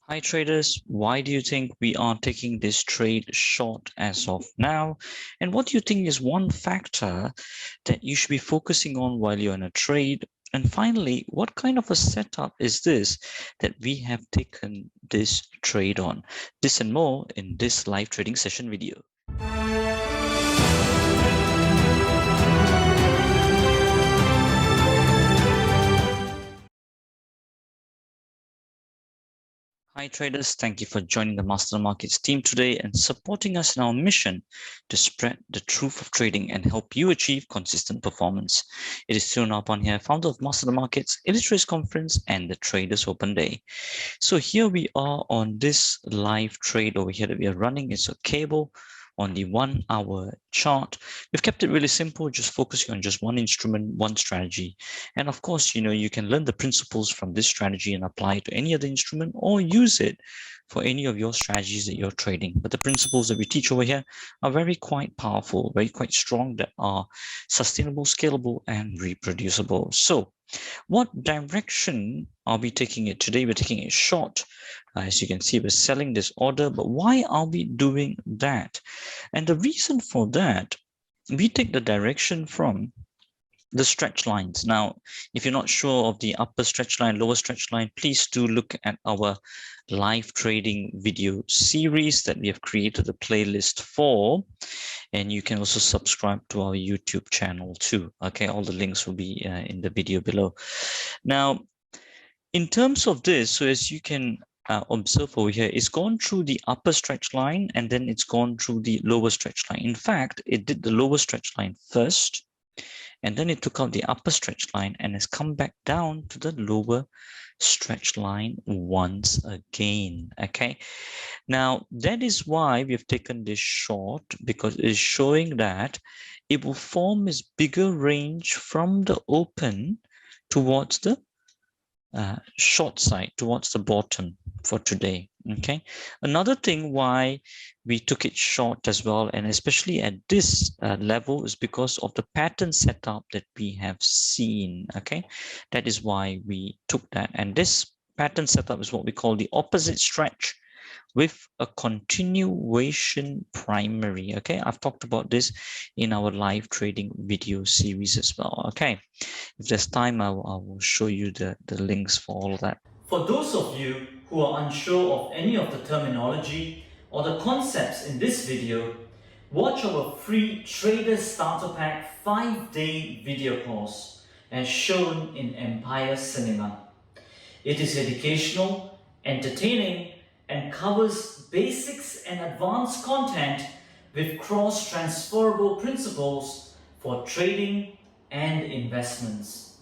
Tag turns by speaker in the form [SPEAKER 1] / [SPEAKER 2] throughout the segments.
[SPEAKER 1] Hi traders, why do you think we are taking this trade short as of now? And what do you think is one factor that you should be focusing on while you're in a trade? And finally, what kind of a setup is this that we have taken this trade on? This and more in this live trading session video. Hi traders, thank you for joining the Master Markets team today and supporting us in our mission to spread the truth of trading and help you achieve consistent performance. It is Sunil Napan here, founder of Master Markets, Illustrates Conference and the Traders Open Day. So here we are on this live trade over here that we are running. It's a cable on the 1 hour chart. We've kept it really simple, just focusing on just one instrument, one strategy. And of course, you can learn the principles from this strategy and apply it to any other instrument or use it for any of your strategies that you're trading. But the principles that we teach over here are very quite powerful, very quite strong, that are sustainable, scalable, and reproducible. So what direction are we taking it? Today we're taking it short. As you can see, we're selling this order, but why are we doing that? And the reason for that, we take the direction from the stretch lines. Now, if you're not sure of the upper stretch line, lower stretch line, please do look at our live trading video series that we have created a playlist for. And you can also subscribe to our YouTube channel too. Okay, all the links will be in the video below. Now, in terms of this, so as you can observe over here, it's gone through the upper stretch line and then it's gone through the lower stretch line. In fact, it did the lower stretch line first, and then it took out the upper stretch line and has come back down to the lower stretch line once again. Okay, now that is why we have taken this short, because it is showing that it will form this bigger range from the open towards the short side, towards the bottom for today. Okay, another thing why we took it short as well, and especially at this level, is because of the pattern setup that we have seen. Okay, that is why we took that, and this pattern setup is what we call the opposite stretch with a continuation primary. Okay, I've talked about this in our live trading video series as well. Okay, if there's time, I will show you the links for all of that.
[SPEAKER 2] For those of you who are unsure of any of the terminology or the concepts in this video, watch our free Trader Starter Pack 5-day video course as shown in Empire Cinema. It is educational, entertaining, and covers basics and advanced content with cross-transferable principles for trading and investments.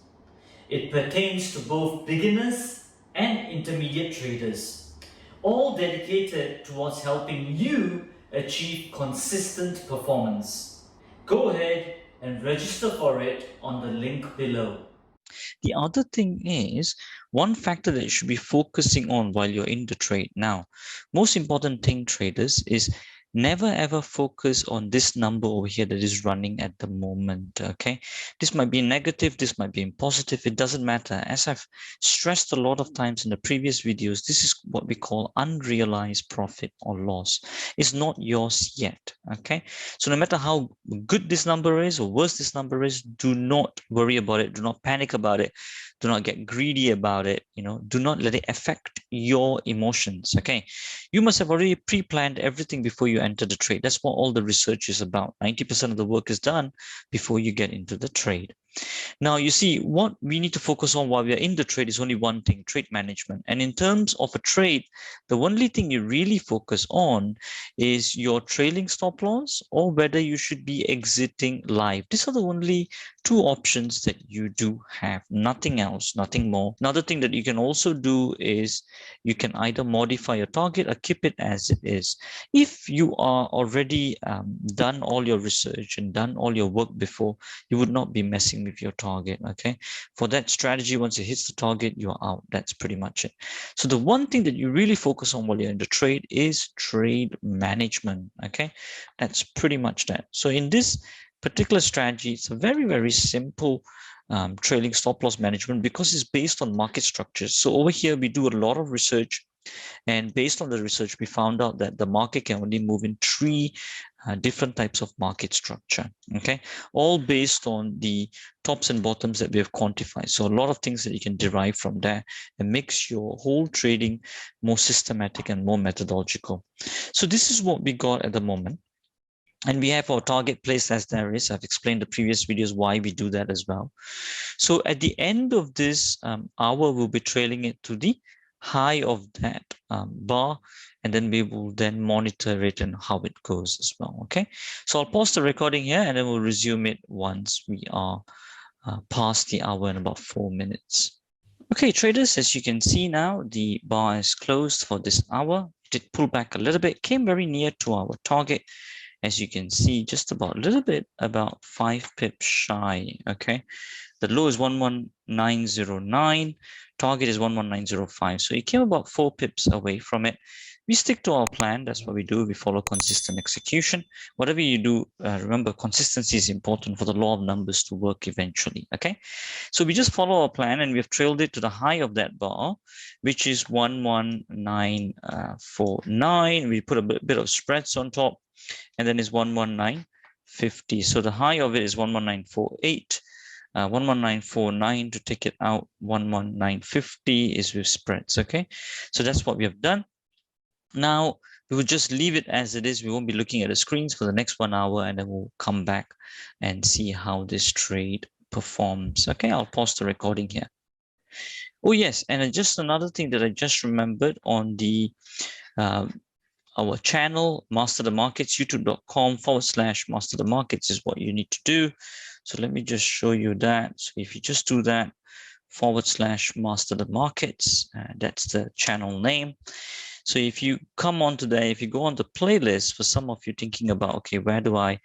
[SPEAKER 2] It pertains to both beginners and intermediate traders, all dedicated towards helping you achieve consistent performance. Go ahead and register for it on the link below.
[SPEAKER 1] The other thing is, one factor that you should be focusing on while you're in the trade now, most important thing, traders, is never ever focus on this number over here that is running at the moment. Okay, this might be negative, this might be positive, it doesn't matter. As I've stressed a lot of times in the previous videos, this is what we call unrealized profit or loss. It's not yours yet. Okay, so no matter how good this number is or worse this number is, do not worry about it, do not panic about it, do not get greedy about it. Do not let it affect your emotions. Okay, you must have already pre-planned everything before you enter the trade. That's what all the research is about. 90% of the work is done before you get into the trade. Now, you see, what we need to focus on while we are in the trade is only one thing: trade management. And in terms of a trade, the only thing you really focus on is your trailing stop loss or whether you should be exiting live. These are the only two options that you do have, nothing else, nothing more. Another thing that you can also do is you can either modify your target or keep it as it is. If you are already done all your research and done all your work before, you would not be messing with your target. Okay, for that strategy, once it hits the target, you're out. That's pretty much it. So the one thing that you really focus on while you're in the trade is trade management. Okay, that's pretty much that. So in this particular strategy, it's a very, very simple trailing stop loss management because it's based on market structures. So over here, we do a lot of research And based on the research, we found out that the market can only move in three different types of market structure, okay? All based on the tops and bottoms that we have quantified. So a lot of things that you can derive from there and makes your whole trading more systematic and more methodological. So this is what we got at the moment. And we have our target placed as there is. I've explained the previous videos why we do that as well. So at the end of this hour, we'll be trailing it to the high of that bar, and then we will then monitor it and how it goes as well. Okay, so I'll pause the recording here and then we'll resume it once we are past the hour in about 4 minutes. Okay, traders, as you can see now, the bar is closed for this hour. It did pull back a little bit, came very near to our target. As you can see, just about a little bit, about 5 pips shy, okay? The low is 11909, target is 11905. So it came about 4 pips away from it. We stick to our plan. That's what we do. We follow consistent execution. Whatever you do, remember, consistency is important for the law of numbers to work eventually, okay? So we just follow our plan and we've trailed it to the high of that bar, which is 11949. We put a bit of spreads on top, and then is 11950. So the high of it is 11948. 11949 to take it out, 11950 is with spreads, okay? So that's what we have done. Now, we will just leave it as it is. We won't be looking at the screens for the next 1 hour, and then we'll come back and see how this trade performs. Okay, I'll pause the recording here. Oh, yes, and just another thing that I just remembered on the our channel, Master the Markets, youtube.com/Master the Markets is what you need to do. So let me just show you that. So if you just do that, /Master the Markets, that's the channel name. So if you come on today, if you go on the playlist, for some of you thinking about, okay, where do I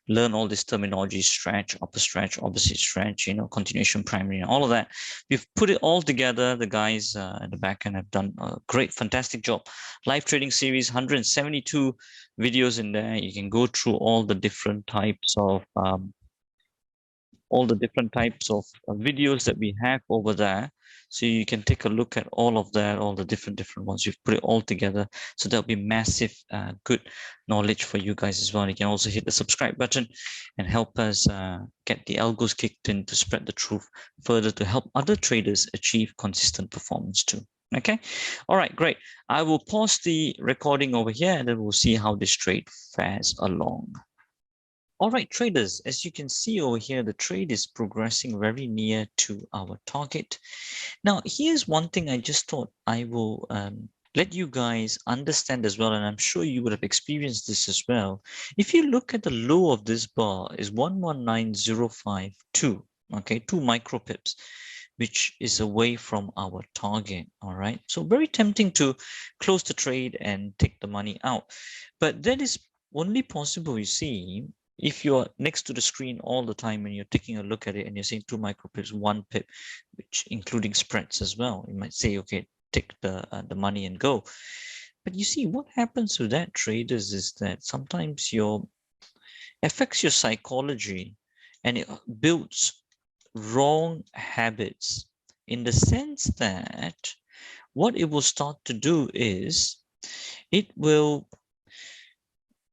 [SPEAKER 1] learn all this terminology, stretch, upper stretch, opposite stretch, you know, continuation, primary, and all of that. We've put it all together. The guys at the back end have done a great, fantastic job. Live trading series, 172 videos in there. You can go through all the different types of videos that we have over there. So you can take a look at all of that, all the different ones. We've put it all together. So there'll be massive, good knowledge for you guys as well. You can also hit the subscribe button and help us get the algos kicked in to spread the truth further to help other traders achieve consistent performance too. Okay. All right, great. I will pause the recording over here and then we'll see how this trade fares along. All right, traders, as you can see over here, the trade is progressing very near to our target. Now, here's one thing I just thought I will let you guys understand as well, and I'm sure you would have experienced this as well. If you look at the low of this bar is 119052, okay, 2 micro pips, which is away from our target, all right? So very tempting to close the trade and take the money out. But that is only possible, you see, if you're next to the screen all the time and you're taking a look at it and you're saying 2 micro pips, 1 pip, which including spreads as well, you might say, okay, take the money and go. But you see, what happens to that, traders, is that sometimes affects your psychology and it builds wrong habits in the sense that what it will start to do is it will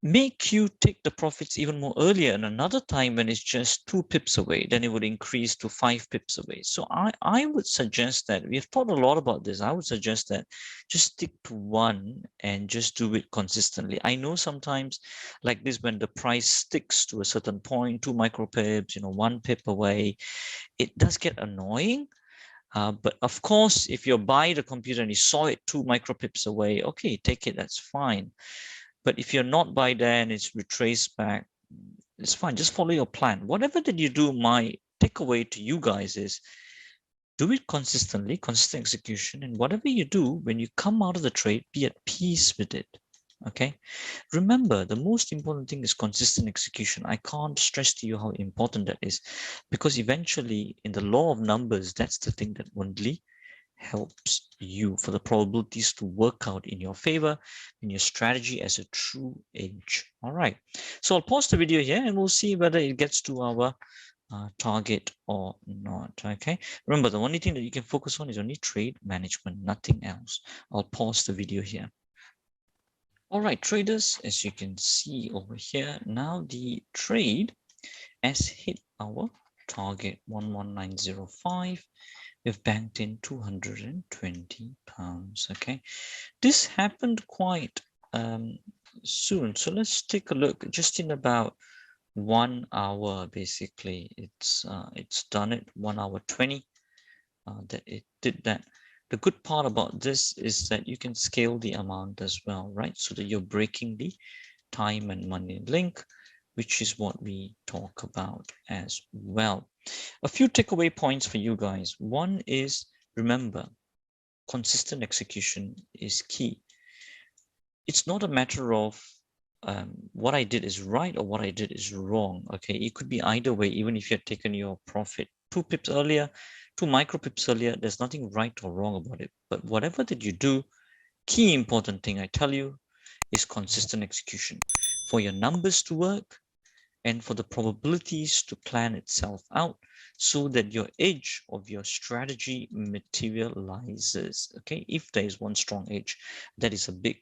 [SPEAKER 1] make you take the profits even more earlier, and another time when it's just 2 pips away, then it would increase to 5 pips away. So I would suggest that, we have thought a lot about this, I would suggest that just stick to one and just do it consistently. I know sometimes like this, when the price sticks to a certain point, 2 micro pips, 1 pip away, it does get annoying. But of course, if you're by the computer and you saw it 2 micro pips away, okay, take it, that's fine. But if you're not by there and it's retraced back, it's fine. Just follow your plan. Whatever that you do, my takeaway to you guys is do it consistently, consistent execution. And whatever you do, when you come out of the trade, be at peace with it. Okay. Remember, the most important thing is consistent execution. I can't stress to you how important that is, because eventually in the law of numbers, that's the thing that only helps you for the probabilities to work out in your favor in your strategy as a true edge. All right, so I'll pause the video here and we'll see whether it gets to our target or not. Okay, remember, the only thing that you can focus on is only trade management, nothing else. I'll pause the video here. All right, traders, as you can see over here, now the trade has hit our target 11905. We've banked in 220 pounds. Okay, this happened quite soon. So let's take a look. Just in about 1 hour, basically, it's done it. 1 hour 20. That it did that. The good part about this is that you can scale the amount as well, right? So that you're breaking the time and money link, which is what we talk about as well. A few takeaway points for you guys. One is, remember, consistent execution is key. It's not a matter of what I did is right or what I did is wrong. Okay, it could be either way. Even if you had taken your profit 2 pips earlier, 2 micro pips earlier, there's nothing right or wrong about it. But whatever that you do, key important thing I tell you is consistent execution. For your numbers to work and for the probabilities to plan itself out so that your edge of your strategy materializes. Okay, if there is one strong edge, that is a big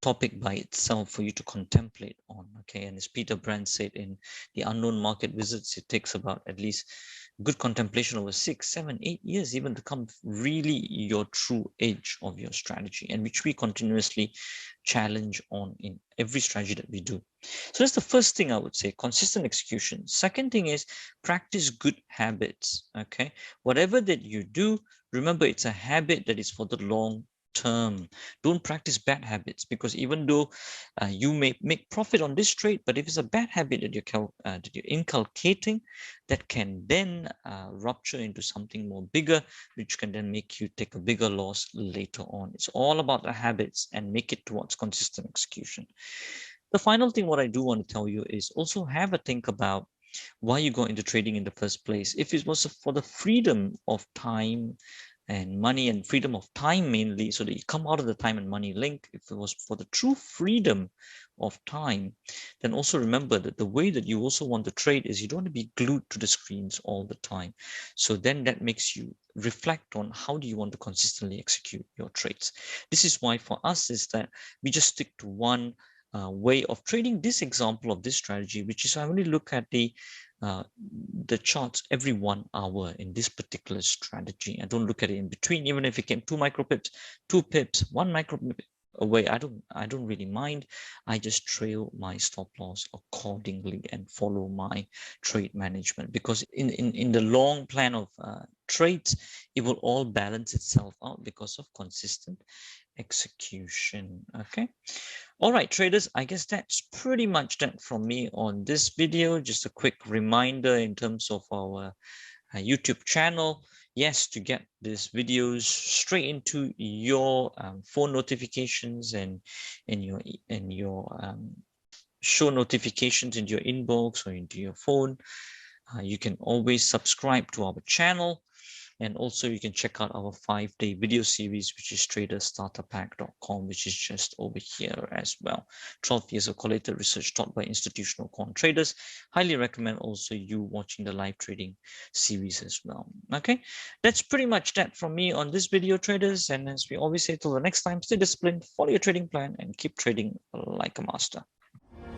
[SPEAKER 1] topic by itself for you to contemplate on. Okay, and as Peter Brand said in The Unknown Market Visits, it takes about at least good contemplation over 6, 7, 8 years even to come really your true edge of your strategy, and which we continuously challenge on in every strategy that we do. So that's the first thing I would say, consistent execution. Second thing is practice good habits. Okay, whatever that you do, remember it's a habit that is for the long term. Don't practice bad habits, because even though you may make profit on this trade, but if it's a bad habit that you're inculcating, that can then rupture into something more bigger, which can then make you take a bigger loss later on. It's all about the habits, and make it towards consistent execution. The final thing what I do want to tell you is also have a think about why you got into trading in the first place. If it was for the freedom of time and money, and freedom of time mainly, so that you come out of the time and money link, if it was for the true freedom of time, then also remember that the way that you also want to trade is you don't want to be glued to the screens all the time. So then that makes you reflect on how do you want to consistently execute your trades. This is why for us is that we just stick to one way of trading. This example of this strategy, which is I only look at the charts every 1 hour in this particular strategy. I don't look at it in between. Even if it came 2 micro pips, 2 pips, 1 micro pip away, I don't really mind. I just trail my stop loss accordingly and follow my trade management, because in the long plan of trades, it will all balance itself out because of consistent execution. Okay, all right, traders, I guess that's pretty much that from me on this video. Just a quick reminder in terms of our YouTube channel. Yes, to get these videos straight into your phone notifications and in your show notifications into your inbox or into your phone, you can always subscribe to our channel. And also you can check out our 5-day video series, which is traderstarterpack.com, which is just over here as well. 12 years of collated research taught by institutional quant traders. Highly recommend also you watching the live trading series as well. Okay, that's pretty much that from me on this video, traders. And as we always say, till the next time, stay disciplined, follow your trading plan, and keep trading like a master.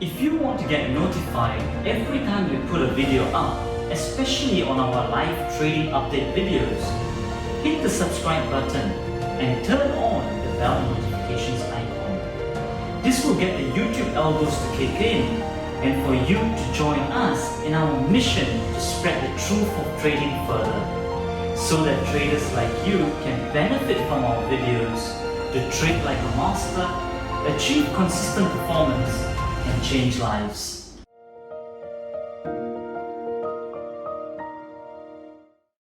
[SPEAKER 2] If you want to get notified every time we put a video up, especially on our live trading update videos, hit the subscribe button and turn on the bell notifications icon. This will get the YouTube algos to kick in and for you to join us in our mission to spread the truth of trading further, so that traders like you can benefit from our videos to trade like a master, achieve consistent performance, and change lives.